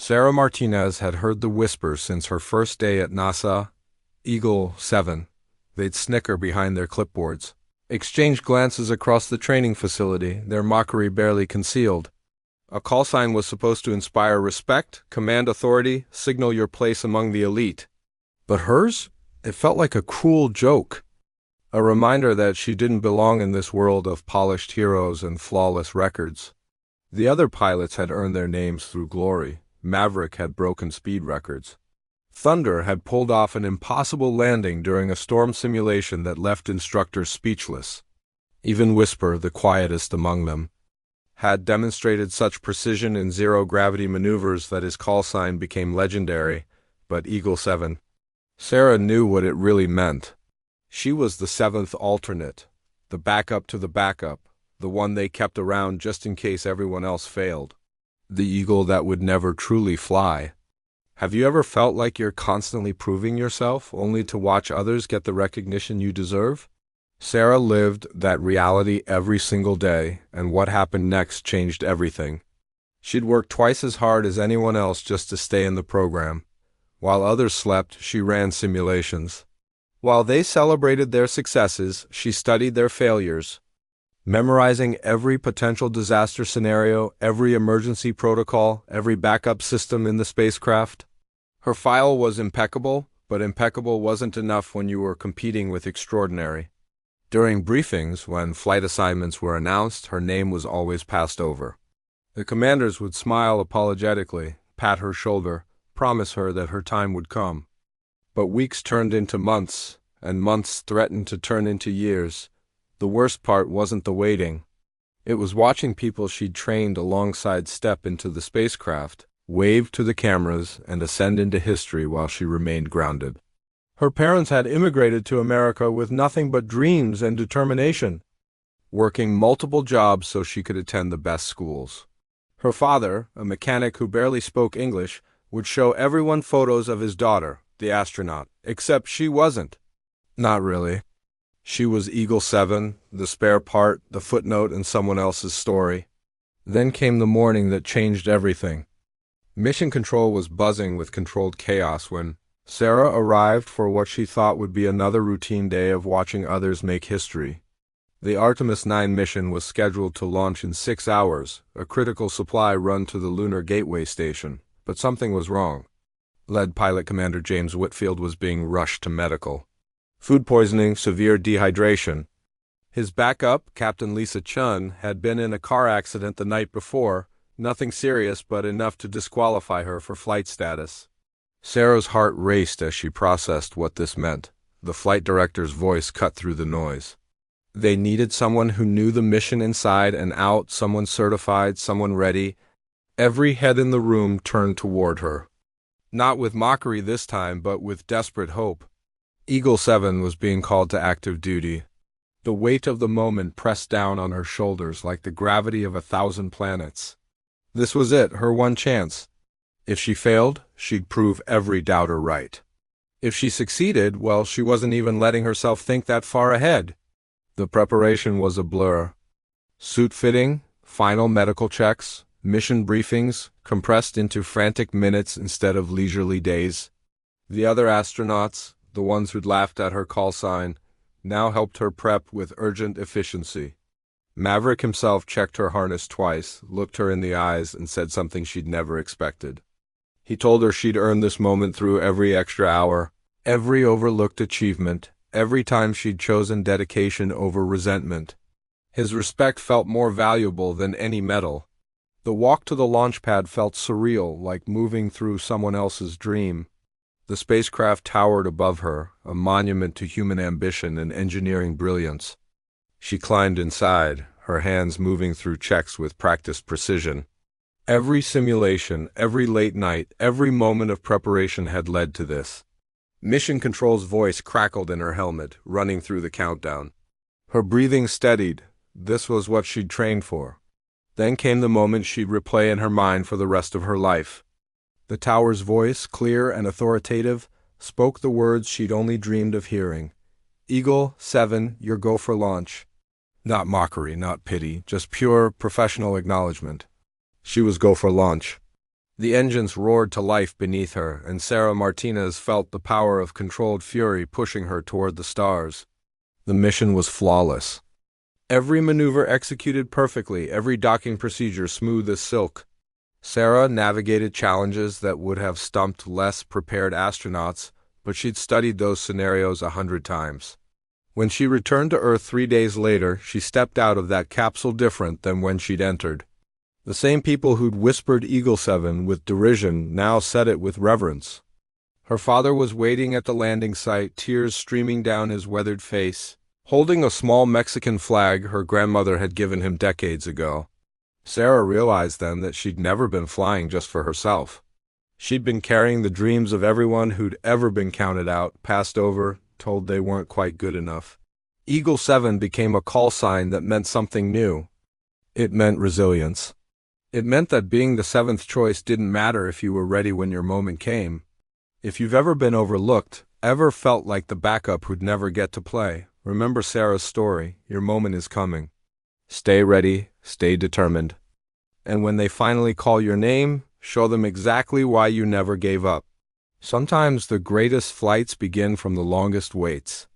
Sarah Martinez had heard the whispers since her first day at NASA, Eagle-7. They'd snicker behind their clipboards, exchange glances across the training facility, their mockery barely concealed. A call sign was supposed to inspire respect, command authority, signal your place among the elite. But hers? It felt like a cruel joke. A reminder that she didn't belong in this world of polished heroes and flawless records. The other pilots had earned their names through glory. Maverick had broken speed records. Thunder had pulled off an impossible landing during a storm simulation that left instructors speechless. Even Whisper, the quietest among them, had demonstrated such precision in zero-gravity maneuvers that his call sign became legendary. But Eagle-7. Sarah knew what it really meant. She was the seventh alternate, the backup to the backup, the one they kept around just in case everyone else failed. The eagle that would never truly fly. Have you ever felt like you're constantly proving yourself, only to watch others get the recognition you deserve? Sarah lived that reality every single day, and what happened next changed everything. She'd worked twice as hard as anyone else just to stay in the program. While others slept, she ran simulations. While they celebrated their successes, she studied their failures, memorizing every potential disaster scenario, every emergency protocol, every backup system in the spacecraft. Her file was impeccable, but impeccable wasn't enough when you were competing with extraordinary. During briefings, when flight assignments were announced, her name was always passed over. The commanders would smile apologetically, pat her shoulder, promise her that her time would come. But weeks turned into months, and months threatened to turn into years. The worst part wasn't the waiting. It was watching people she'd trained alongside step into the spacecraft, wave to the cameras, and ascend into history while she remained grounded. Her parents had immigrated to America with nothing but dreams and determination, working multiple jobs so she could attend the best schools. Her father, a mechanic who barely spoke English, would show everyone photos of his daughter, the astronaut, except she wasn't. Not really. She was Eagle-7, the spare part, the footnote in someone else's story. Then came the morning that changed everything. Mission Control was buzzing with controlled chaos when Sarah arrived for what she thought would be another routine day of watching others make history. The Artemis 9 mission was scheduled to launch in 6 hours, a critical supply run to the Lunar Gateway Station, but something was wrong. Lead Pilot Commander James Whitfield was being rushed to medical. Food poisoning, severe dehydration. His backup, Captain Lisa Chun, had been in a car accident the night before, nothing serious but enough to disqualify her for flight status. Sarah's heart raced as she processed what this meant. The flight director's voice cut through the noise. They needed someone who knew the mission inside and out, someone certified, someone ready. Every head in the room turned toward her. Not with mockery this time, but with desperate hope. Eagle-7 was being called to active duty. The weight of the moment pressed down on her shoulders like the gravity of 1,000 planets. This was it, her one chance. If she failed, she'd prove every doubter right. If she succeeded, well, she wasn't even letting herself think that far ahead. The preparation was a blur. Suit fitting, final medical checks, mission briefings, compressed into frantic minutes instead of leisurely days. The other astronauts, the ones who'd laughed at her call sign, now helped her prep with urgent efficiency. Maverick himself checked her harness twice, looked her in the eyes, and said something she'd never expected. He told her she'd earned this moment through every extra hour, every overlooked achievement, every time she'd chosen dedication over resentment. His respect felt more valuable than any medal. The walk to the launch pad felt surreal, like moving through someone else's dream. The spacecraft towered above her, a monument to human ambition and engineering brilliance. She climbed inside, her hands moving through checks with practiced precision. Every simulation, every late night, every moment of preparation had led to this. Mission Control's voice crackled in her helmet, running through the countdown. Her breathing steadied. This was what she'd trained for. Then came the moment she'd replay in her mind for the rest of her life. The tower's voice, clear and authoritative, spoke the words she'd only dreamed of hearing. Eagle-7, your go for launch. Not mockery, not pity, just pure, professional acknowledgement. She was go for launch. The engines roared to life beneath her, and Sarah Martinez felt the power of controlled fury pushing her toward the stars. The mission was flawless. Every maneuver executed perfectly, every docking procedure smooth as silk. Sarah navigated challenges that would have stumped less prepared astronauts, but she'd studied those scenarios 100 times. When she returned to Earth 3 days later, she stepped out of that capsule different than when she'd entered. The same people who'd whispered Eagle-7 with derision now said it with reverence. Her father was waiting at the landing site, tears streaming down his weathered face, holding a small Mexican flag her grandmother had given him decades ago. Sarah realized then that she'd never been flying just for herself. She'd been carrying the dreams of everyone who'd ever been counted out, passed over, told they weren't quite good enough. Eagle-7 became a call sign that meant something new. It meant resilience. It meant that being the seventh choice didn't matter if you were ready when your moment came. If you've ever been overlooked, ever felt like the backup who'd never get to play, remember Sarah's story. Your moment is coming. Stay ready, stay determined. And when they finally call your name, show them exactly why you never gave up. Sometimes the greatest flights begin from the longest waits.